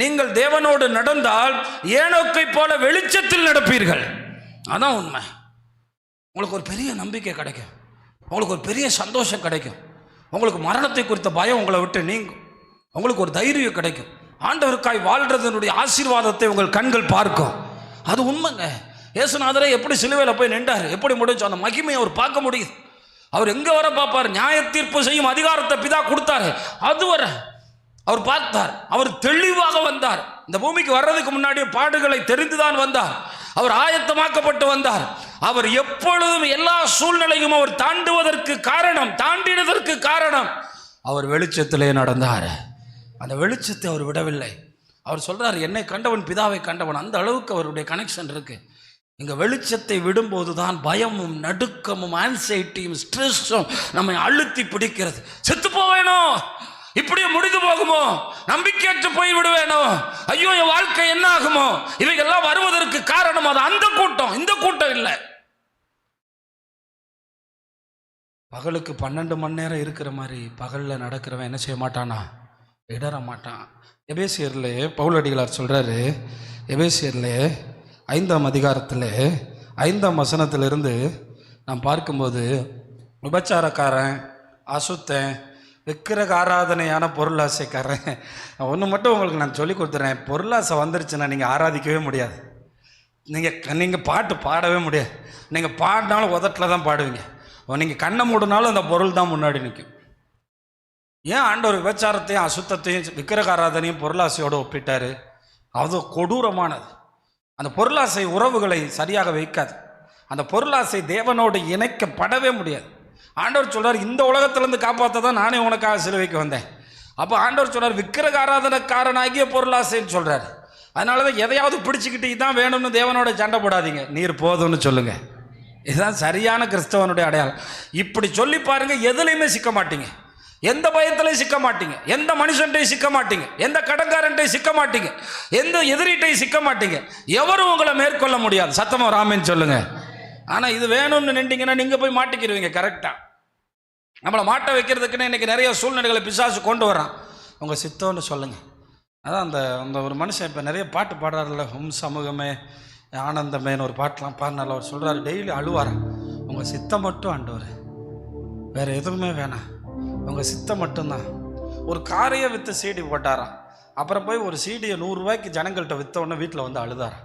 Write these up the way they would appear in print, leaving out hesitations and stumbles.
நீங்கள் தேவனோடு நடந்தால் ஏனோக்கை போல வெளிச்சத்தில் நடப்பீர்கள். அதான் உண்மை. உங்களுக்கு ஒரு பெரிய நம்பிக்கை கிடைக்கும், உங்களுக்கு ஒரு பெரிய சந்தோஷம் கிடைக்கும், உங்களுக்கு மரணத்தை குறித்த பயம் உங்களை விட்டு நீங்கும், உங்களுக்கு ஒரு தைரியம் கிடைக்கும். ஆண்டவருக்காய் வாழ்றதனுடைய ஆசீர்வாதத்தை உங்கள் கண்கள் பார்க்கும். அது உண்மைங்க. இயேசுநாதரே எப்படி சிலுவையில் போய் நின்றார், எப்படி முடிஞ்சு அந்த மகிமையை அவர் பார்க்க முடியுது. அவர் எங்கே வர பார்ப்பார்? நியாய தீர்ப்பு செய்யும் அதிகாரத்தை பிதா கொடுத்தாரு, அது வர அவர் பார்த்தார். அவர் தெளிவாக வந்தார். இந்த பூமிக்கு வர்றதுக்கு முன்னாடி பாடுகளை தெரிந்துதான் வந்தார். அவர் ஆயத்தமாக்கப்பட்டு வந்தார். அவர் எப்பொழுதும் எல்லா சூழ்நிலையும் அவர் தாண்டினதற்கு காரணம் அவர் வெளிச்சத்திலே நடந்தார். அந்த வெளிச்சத்தை அவர் விடவில்லை. அவர் சொல்றார், என்னை கண்டவன் பிதாவை கண்டவன். அந்த அளவுக்கு அவருடைய கனெக்ஷன் இருக்கு. இங்க வெளிச்சத்தை விடும்போது தான் பயமும் நடுக்கமும் ஆன்சைட்டியும் ஸ்ட்ரெஸ்ஸும் நம்மை அழுத்தி பிடிக்கிறது. செத்து போவேனோ, இப்படியே முடிந்து போகுமோ, நம்பிக்கையற்று போய் விடுவேனோ, ஐயோ என் வாழ்க்கை என்ன ஆகுமோ, இவைகள்லாம் வருவதற்கு காரணம் அது அந்த கூட்டம், இந்த கூட்டம் இல்லை. பகலுக்கு 12 மணி நேரம் இருக்கிற மாதிரி பகலில் நடக்கிறவன் என்ன செய்ய மாட்டானா? இடற மாட்டான். எபேசியர்ல பவுலடிகளார் சொல்றாரு, எபேசியர்ல 5ஆம் அதிகாரத்தில் 5ஆம் வசனத்திலிருந்து நாம் பார்க்கும்போது, விபச்சாரக்காரன், அசுத்தன், விக்கிரக ஆராதனையான பொருளாசைக்காரன். ஒன்று மட்டும் உங்களுக்கு நான் சொல்லி கொடுத்துறேன், பொருளாசை வந்துருச்சுன்னா நீங்கள் ஆராதிக்கவே முடியாது. நீங்கள் பாட்டு பாடவே முடியாது. நீங்கள் பாடினாலும் உதட்டில் தான் பாடுவீங்க. நீங்கள் கண்ணை மூடினாலும் அந்த பொருள் தான் முன்னாடி நிற்கும். ஏன் ஆண்டவர் விபச்சாரத்தையும் அசுத்தத்தையும் விக்கிரக ஆராதனையும் பொருளாசையோடு ஒப்பிட்டாரு? அது கொடூரமானது. அந்த பொருளாசை உறவுகளை சரியாக வைக்காது. அந்த பொருளாசை தேவனோடு இணைக்கப்படவே முடியாது. ஆண்டவர் சொல்றார், இந்த உலகத்திலிருந்து காப்பாற்ற தான் நானே உனக்காக சிலுவைக்கு வந்தேன். அப்போ ஆண்டவர் சொல்றார், விக்கிரக ஆராதனைக்காரனாகிய பொருளாசைன்னு சொல்றாரு. அதனால தான் எதையாவது பிடிச்சிக்கிட்டு இதான் வேணும்னு தேவனோட சண்டை போடாதீங்க, நீர் போதும்னு சொல்லுங்க. இதுதான் சரியான கிறிஸ்தவனுடைய அடையாளம். இப்படி சொல்லி பாருங்க, எதுலையுமே சிக்க மாட்டீங்க, எந்த பயத்திலையும் சிக்க மாட்டீங்க, எந்த மனுஷன்ட்டையும் சிக்க மாட்டீங்க, எந்த கடன்காரன்ட்டையும் சிக்க மாட்டீங்க, எந்த எதிரிட்டையும் சிக்க மாட்டீங்க. எவரும் உங்களை மேற்கொள்ள முடியாது. சத்தமா ராமன் சொல்லுங்க. ஆனால் இது வேணும்னு நின்றீங்கன்னா நீங்கள் போய் மாட்டிக்கிடுவீங்க. கரெக்டாக நம்மளை மாட்ட வைக்கிறதுக்குன்னு இன்றைக்கி நிறைய சூழ்நிலைகளை பிசாசு கொண்டு வரான். உங்கள் சித்தம்னு சொல்லுங்கள். அதான் அந்த ஒரு மனுஷன் இப்போ நிறைய பாட்டு பாடுறாருல்ல, சமூகமே ஆனந்தமேன்னு ஒரு பாட்டெலாம் பாடினால அவர் சொல்கிறார், டெய்லி அழுவாரான், உங்கள் சித்தம் மட்டும் ஆண்டவர், வேறு எதுவுமே வேணாம், உங்கள் சித்தம் மட்டும்தான். ஒரு காரையை விற்று சீடி போட்டாராம். அப்புறம் போய் ஒரு சீடியை 100 ரூபாய்க்கு ஜனங்கள்கிட்ட விற்ற உடனே வீட்டில் வந்து அழுதாராம்.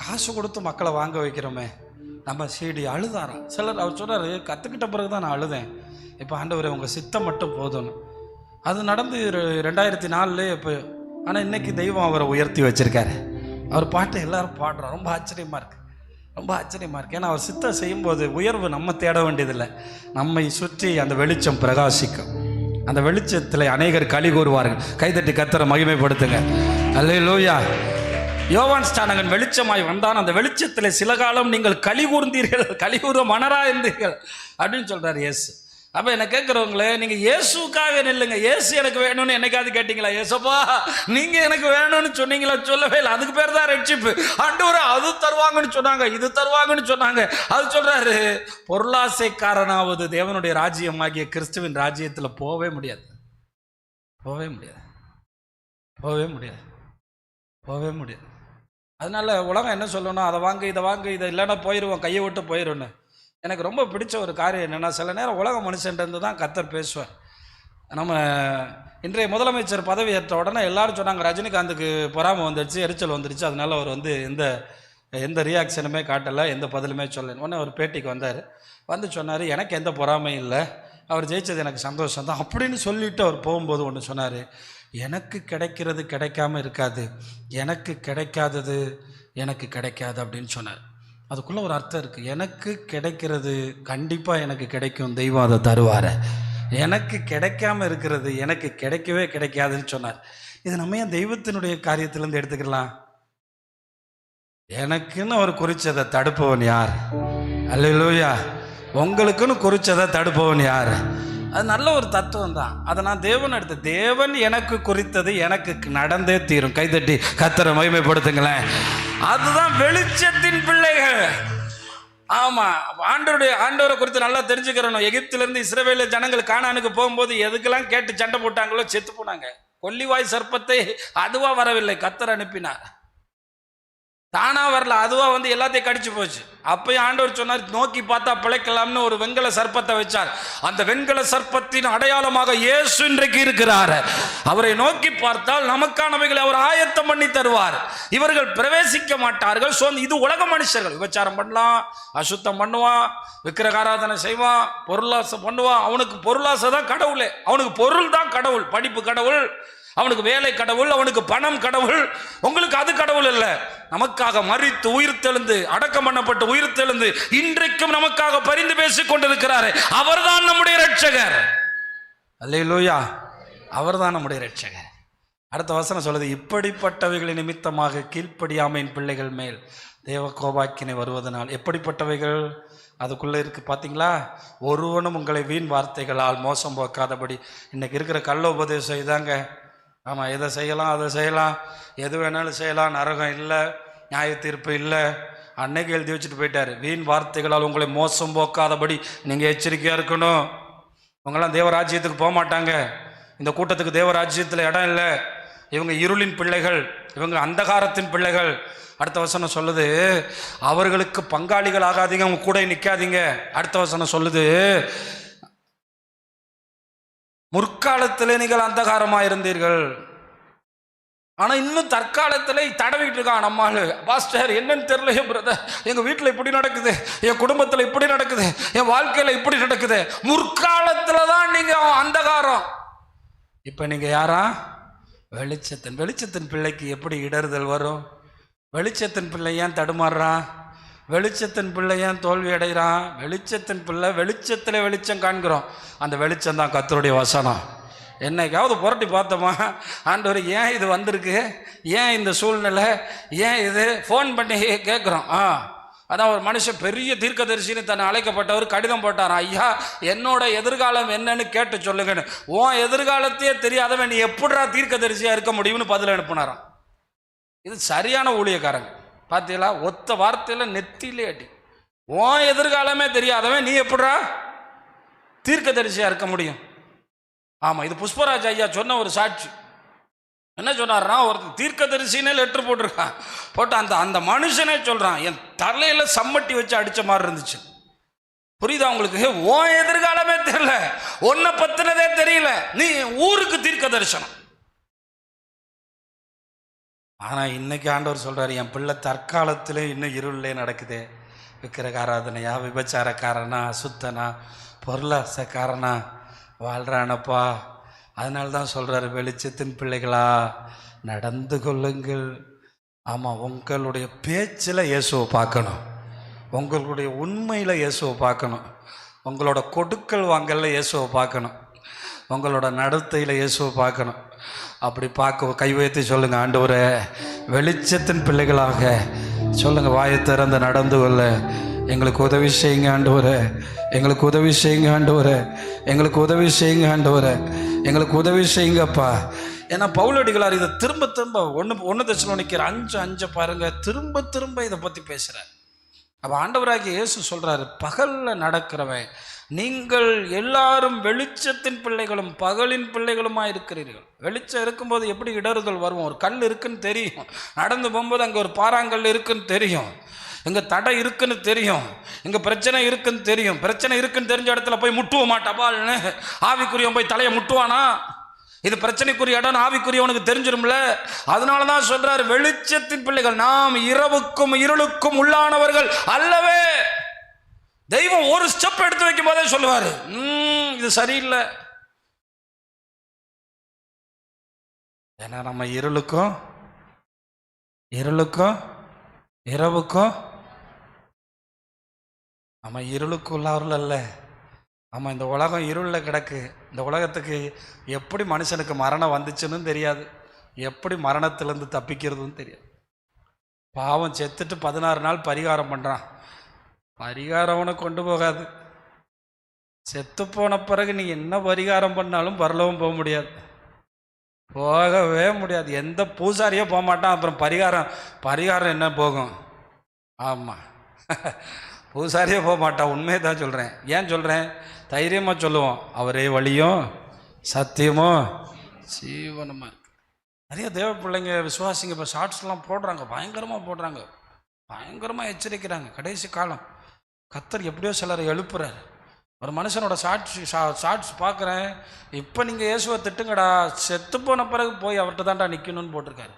காசு கொடுத்து மக்களை வாங்க வைக்கிறோமே நம்ம சீடி, அழுதாராம். சிலர் அவர் சொல்கிறார், கற்றுக்கிட்ட பிறகு தான் நான் அழுதேன், இப்போ ஆண்டவரே உங்கள் சித்தம் மட்டும் போதும்னு. அது நடந்து 2004 இப்போ. ஆனால் இன்னைக்கு தெய்வம் அவரை உயர்த்தி வச்சிருக்காரு. அவர் பாட்டை எல்லாரும் பாடுறோம். ரொம்ப ஆச்சரியமாக இருக்குது, ரொம்ப ஆச்சரியமாக இருக்குது. ஏன்னா அவர் சித்தம் செய்யும்போது உயர்வு நம்ம தேட வேண்டியதில்லை, நம்மை சுற்றி அந்த வெளிச்சம் பிரகாசிக்கும். அந்த வெளிச்சத்தில் அநேகர் களி கூறுவார்கள். கைதட்டி கர்த்தரை மகிமைப்படுத்துங்க. அல்லேலூயா. யோவான் ஸ்நானகன் வெளிச்சமாய் வந்தான். அந்த வெளிச்சத்தில் சில காலம் நீங்கள் களி கூர்ந்தீர்கள், களி கூற மணரா இருந்தீர்கள் அப்படின்னு சொல்கிறார் இயேசு. அப்போ என்ன கேட்குறவங்களே, நீங்கள் இயேசுக்காக நில்லுங்க. இயேசு எனக்கு வேணும்னு என்னைக்காவது கேட்டிங்களா? இயேசுப்பா நீங்கள் எனக்கு வேணும்னு சொன்னீங்களா? சொல்லவே இல்லை. அதுக்கு பேர் தான் ரட்சிப்பு. ஆண்டவரே அது தருவாங்கன்னு சொன்னாங்க, இது தருவாங்கன்னு சொன்னாங்க. அது சொல்கிறாரு, பொருளாசைக்காரனாவது தேவனுடைய ராஜ்யமாகிய கிறிஸ்துவின் ராஜ்யத்தில் போகவே முடியாது, போகவே முடியாது, போகவே முடியாது, போகவே முடியாது. அதனால உலகம் என்ன சொல்லணும், அதை வாங்க இதை வாங்க, இதை இல்லைன்னா போயிடுவோம், கையை விட்டு போயிடும்னு. எனக்கு ரொம்ப பிடிச்ச ஒரு காரியம் என்னென்னா, சில நேரம் உலக மனுஷன்ட்டு தான் கர்த்தர் பேசுவார். நம்ம இன்றைய முதலமைச்சர் பதவி ஏற்ற உடனே எல்லாரும் சொன்னாங்க, ரஜினிகாந்துக்கு பொறாமை வந்துடுச்சு, எரிச்சல் வந்துடுச்சு, அதனால அவர் எந்த ரியாக்ஷனுமே காட்டலை, எந்த பதிலுமே சொல்லலை. உடனே ஒரு பேட்டிக்கு வந்தார். வந்து சொன்னார், எனக்கு எந்த பொறாமையும் இல்லை, அவர் ஜெயிச்சது எனக்கு சந்தோஷம் தான் அப்படின்னு சொல்லிட்டு அவர் போகும்போது ஒன்று சொன்னார், எனக்கு கிடைக்கிறது கிடைக்காம இருக்காது, எனக்கு கிடைக்காதது எனக்கு கிடைக்காது அப்படின்னு சொன்னார். அதுக்குள்ளே ஒரு அர்த்தம் இருக்குது. எனக்கு கிடைக்கிறது கண்டிப்பாக எனக்கு கிடைக்கும், தெய்வம் அதை தருவார். எனக்கு கிடைக்காம இருக்கிறது எனக்கு கிடைக்கவே கிடைக்காதுன்னு சொன்னார். இது நம்ம ஏன் தெய்வத்தினுடைய காரியத்திலேருந்து எடுத்துக்கலாம்? எனக்குன்னு அவர் குறிச்சதை தடுப்பவன் யார்? அல்லேலூயா. உங்களுக்குன்னு குறிச்சதை தடுப்பவன் யார்? அது நல்ல ஒரு தத்துவம் தான். அதை நான் தேவன் எடுத்து, தேவன் எனக்கு குறித்தது எனக்கு நடந்தே தீரும். கைதட்டி கர்த்தரை மகிமைப்படுத்துங்களேன். அதுதான் வெளிச்சத்தின் பிள்ளைகள். ஆமாம், ஆண்டவரை குறித்து நல்லா தெரிஞ்சுக்கிறணும். எகிப்திலேருந்து இஸ்ரவேல் ஜனங்கள் கானானுக்கு போகும்போது எதுக்கெல்லாம் கேட்டு சண்டை போட்டாங்களோ செத்து போனாங்க. கொல்லிவாய் சர்ப்பத்தை அதுவா வரவில்லை, கர்த்தர் அனுப்பினார். தானா வரல, அதுவா வந்து எல்லாத்தையும் கடிச்சு போச்சு. அப்பயும் ஆண்டவர் சொன்னார், நோக்கி பார்த்தா பிழைக்கலாம்னு ஒரு வெண்கல சர்ப்பத்தை வச்சார். அந்த வெண்கல சர்ப்பத்தின் அடையாளமாக இயேசு இன்றைக்கு இருக்கிறார். அவரை நோக்கி பார்த்தால் நமக்கானவைகளை அவர் ஆயத்தம் பண்ணி தருவார். இவர்கள் பிரவேசிக்க மாட்டார்கள். இது உலக மனுஷர்கள். விபச்சாரம் பண்ணலாம், அசுத்தம் பண்ணுவான், விக்கிரகாராதனை செய்வான், பொருளாசை பண்ணுவான். அவனுக்கு பொருளாசை தான் கடவுளே. அவனுக்கு பொருள் தான் கடவுள், படிப்பு கடவுள், அவனுக்கு வேலை கடவுள், அவனுக்கு பணம் கடவுள். உங்களுக்கு அது கடவுள் இல்ல. நமக்காக மரித்து உயிர்த்தெழுந்து அடக்கம் பண்ணப்பட்டு உயிர்த்தெழுந்து இன்றைக்கும் நமக்காக பரிந்து பேசிக் கொண்டிருக்கிறாரே, அவர்தான் நம்முடைய இரட்சகர். அல்லேலூயா, அவர்தான் நம்முடைய இரட்சகர். அடுத்த வசனம் சொல்லுது, இப்படிப்பட்டவைகளின் நிமித்தமாக கீழ்ப்படியாமையின் பிள்ளைகள் மேல் தேவ கோபாக்கினை வருவதனால். எப்படிப்பட்டவைகள் அதுக்குள்ளே இருக்குது பார்த்தீங்களா? ஒருவனும் உங்களை வீண் வார்த்தைகளால் மோசம் போக்காதபடி. இன்னைக்கு இருக்கிற கள்ள உபதேசம் இதாங்க. ஆமாம், எதை செய்யலாம் அதை செய்யலாம், எது வேணாலும் செய்யலாம், நரகம் இல்லை, நியாய தீர்ப்பு இல்லை. அன்னைக்கு எழுதி வச்சுட்டு போயிட்டார், வீண் வார்த்தைகளால் உங்களை மோசம் போக்காதபடி நீங்கள் எச்சரிக்கையாக இருக்கணும். இவங்கெல்லாம் தேவராஜ்யத்துக்கு போக மாட்டாங்க. இந்த கூட்டத்துக்கு தேவராஜ்யத்தில் இடம் இல்லை. இவங்க இருளின் பிள்ளைகள், இவங்க அந்தகாரத்தின் பிள்ளைகள். அடுத்த வசனம் சொல்லுது, அவர்களுக்கு பங்காளிகள் ஆகாதீங்க, அவங்க கூட நிற்காதீங்க. அடுத்த வசனம் சொல்லுது, முற்காலத்திலே நீங்கள் அந்தகாரமாக இருந்தீர்கள், ஆனால் இன்னும் தற்காலத்தில் தடவிட்டு இருக்கான் நம்மால். பாஸ்டர் என்னன்னு தெரியலையே பிரதர், எங்கள் வீட்டில் இப்படி நடக்குது, என் குடும்பத்தில் இப்படி நடக்குது, என் வாழ்க்கையில் இப்படி நடக்குது. முற்காலத்தில் தான் நீங்கள் அந்தகாரம், இப்போ நீங்கள் யாரா? வெளிச்சத்தின் பிள்ளைக்கு எப்படி இடறுதல் வரும்? வெளிச்சத்தின் பிள்ளை ஏன் தடுமாறுறான்? வெளிச்சத்தின் பிள்ளை ஏன் தோல்வி அடைகிறான்? வெளிச்சத்தின் பிள்ளை வெளிச்சத்தில் வெளிச்சம் காண்கிறோம். அந்த வெளிச்சம் தான் கர்த்தருடைய வசனம். என்னைக்காவது புரட்டி பார்த்தோமா, ஆண்டவர் ஏன் இது வந்திருக்கு, ஏன் இந்த சூழ்நிலை, ஏன் இது? ஃபோன் பண்ணி கேட்குறோம். அதான் ஒரு மனுஷன் பெரிய தீர்க்கதரிசின்னு தன்னை அழைக்கப்பட்டவர் கடிதம் போட்டார், ஐயா என்னோட எதிர்காலம் என்னன்னு கேட்டு சொல்லுங்கன்னு. உன் எதிர்காலத்தையே தெரியாதவன் நீ எப்படிரா தீர்க்கதரிசியாக இருக்க முடியும்னு பதில் அனுப்புனாராம். இது சரியான ஊழியக்காரங்க பார்த்தீங்களா? ஒத்த வார்த்தையில் நெத்திலே அடி. உன் எதிர்காலமே தெரியாதவன் நீ எப்படிரா தீர்க்கதரிசியாக இருக்க முடியும்? ஆமாம், இது புஷ்பராஜ் ஐயா சொன்ன ஒரு சாட்சி. என்ன சொன்னார்னா, ஒருத்தர் தீர்க்கதரிசினே லெட்டர் போட்டிருக்கான், போட்டு அந்த மனுஷனே சொல்கிறான், என் தலையில் சம்மட்டி வச்சு அடித்த மாதிரி இருந்துச்சு. புரியுதா உங்களுக்கு? உன் எதிர்காலமே தெரியல, உன்னை பற்றினதே தெரியல, நீ ஊருக்கு தீர்க்க தரிசனம். ஆனால் இன்னைக்கு ஆண்டவர் சொல்கிறார், என் பிள்ளை தற்காலத்திலே இன்னும் இருளே நடக்குது. விக்கிரக ஆராதனையா, விபச்சாரக்காரனா, அசுத்தனா, பொருளாசக்காரனா வாழ்கிறானப்பா. அதனால தான் சொல்கிறார், வெளிச்சத்தின் பிள்ளைகளா நடந்து கொள்ளுங்கள். ஆமாம், உங்களுடைய பேச்சில் இயேசுவை பார்க்கணும், உங்களுடைய உண்மையில் இயேசுவை பார்க்கணும், உங்களோட கொடுக்கல் வாங்கலில் இயேசுவை பார்க்கணும், உங்களோட நடத்தையில் இயேசுவை பார்க்கணும். அப்படி பார்க்க கை வைத்து சொல்லுங்கள், ஆண்டவரே வெளிச்சத்தின் பிள்ளைகளாக சொல்லுங்கள், வாயை திறந்து நடந்து கொள்ள எங்களுக்கு உதவி செய்யுங்க ஆண்டவரே, எங்களுக்கு உதவி செய்யுங்க ஆண்டவரே, எங்களுக்கு உதவி செய்யுங்க ஆண்டவரே, எங்களுக்கு உதவி செய்யுங்கப்பா. ஏன்னா பவுலடிகளார் இதை திரும்ப ஒன்று தெசலோனிக்கர் 5:5 பாருங்கள், திரும்ப இதை பற்றி பேசுகிறார். அப்போ ஆண்டவராகிய இயேசு சொல்கிறாரு, பகலில் நடக்கிறவன் நீங்கள் எல்லாரும் வெளிச்சத்தின் பிள்ளைகளும் பகலின் பிள்ளைகளுமாக இருக்கிறீர்கள். வெளிச்சம் இருக்கும்போது எப்படி இடறுதல் வரும்? ஒரு கல் இருக்குன்னு தெரியும், நடந்து போகும்போது அங்கே ஒரு பாறாங்கல் இருக்குன்னு தெரியும், இங்கே தடை இருக்குன்னு தெரியும், இங்கே பிரச்சனை இருக்குன்னு தெரியும். பிரச்சனை இருக்குன்னு தெரிஞ்ச இடத்துல போய் முட்டுவ மாட்டாப்பால்னு ஆவிக்குரியவன் போய் தலையை முட்டுவானா? இது பிரச்சனைக்குரிய இடம் ஆவிக்குரியவனுக்கு தெரிஞ்சிரும்ல. அதனால தான் சொல்றாரு, வெளிச்சத்தின் பிள்ளைகள் நாம் இரவுக்கும் இருளுக்கும் உள்ளானவர்கள் அல்லவே. தெய்வம் ஒரு ஸ்டெப் எடுத்து வைக்கும் போதே சொல்லுவாரு, இது சரியில்லை. ஏன்னா நம்ம இருளுக்கும் இரவுக்கும் நம்ம இருளுக்கு உள்ளவர்கள் அல்ல. ஆமாம், இந்த உலகம் இருளில் கிடக்கு. இந்த உலகத்துக்கு எப்படி மனுஷனுக்கு மரணம் வந்துச்சுன்னு தெரியாது, எப்படி மரணத்திலேருந்து தப்பிக்கிறதுன்னு தெரியாது. பாவம் செத்துட்டு 16 நாள் பரிகாரம் பண்ணுறான். பரிகாரம் அவனை கொண்டு போகாது. செத்து போன பிறகு நீ என்ன பரிகாரம் பண்ணாலும் பரலவும் போக முடியாது, போகவே முடியாது. எந்த பூசாரியே போக மாட்டான். அப்புறம் பரிகாரம் என்ன போகும்? ஆமாம், பூசாரியே போக மாட்டான். உண்மையை தான் சொல்கிறேன். ஏன் சொல்கிறேன்? தைரியமாக சொல்லுவோம், அவரே வழியும் சத்தியமும் ஜீவனமாக இருக்கு. நிறைய தேவ பிள்ளைங்க விசுவாசிங்க இப்போ ஷார்ட்ஸ்லாம் போடுறாங்க, பயங்கரமாக போடுறாங்க, பயங்கரமாக எச்சரிக்கிறாங்க. கடைசி காலம் கர்த்தர் எப்படியோ சிலரை எழுப்புறாரு. ஒரு மனுஷனோட ஷார்ட்ஸ் பார்க்குறேன், இப்போ நீங்கள் இயேசுவை திட்டுங்கடா, செத்து போன பிறகு போய் அவர்கிட்ட தான்டா நிற்கணும்னு போட்டிருக்காரு.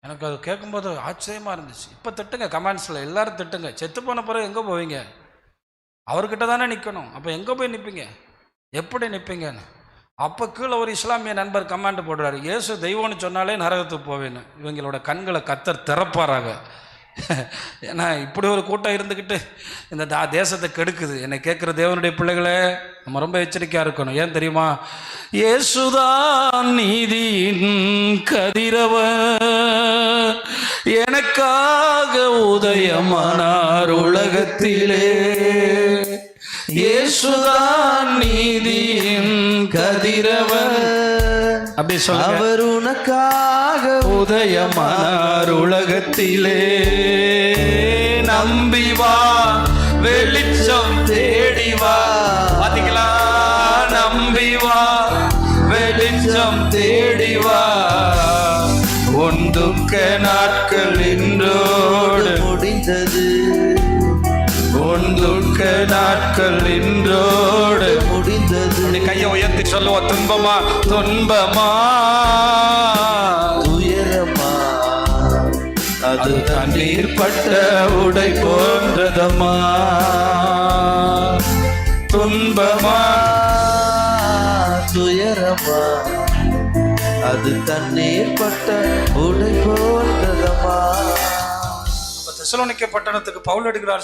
எனக்கு அது கேட்கும்போது ஆச்சரியமாக இருந்துச்சு. இப்போ திட்டுங்க, கமெண்ட்ஸில் எல்லோரும் திட்டுங்க. செத்து போன பிறகு எங்கே போவீங்க? அவர்கிட்ட தானே நிற்கணும். அப்போ எங்கே போய் நிற்பீங்க? எப்படி நிற்பீங்கன்னு. அப்போ கீழே ஒரு இஸ்லாமிய நண்பர் கமெண்ட் போடுறாரு, இயேசு தெய்வம்னு சொன்னாலே நரகத்துக்கு போவேன்னு. இவங்களோட கண்களை கர்த்தர் திறப்பாராக. ஏன்னா இப்படி ஒரு கூட்டம் இருந்துக்கிட்டு இந்த தேசத்தை கெடுக்குது. என்னை கேட்குற தேவனுடைய பிள்ளைகளே, நம்ம ரொம்ப எச்சரிக்கையாக இருக்கணும். ஏன் தெரியுமா? இயேசுதான் நீதியின் கதிரவர், எனக்காக உதயமானார் உலகத்திலே. இயேசுதான் நீதியின் கதிரவர், அப்படி சொல்ல, அவர் உனக்காக உதயமானார் உலகத்திலே. நம்பி வா, வெளிச்சம் தேடி வா. பாத்தீங்களா? நம்பி வா, வெளிச்சம் தேடி வா. உன் துக்க நாட்கள் இன்றோடு முடிந்தது, உன் துக்க நாட்கள் இன்றோடு முடிந்தது. கையை உயர்த்தி சொல்லுவோம், துன்பமா துன்பமா துயரமா அது தண்ணீர் பட்ட உடை போன்றதம்மா. துன்பமா துயரமா அது தண்ணீர் பட்ட உடை போன்றதமா. தெசலோனிக்கே பட்டணத்துக்கு பவுல் அடிக்கிறார்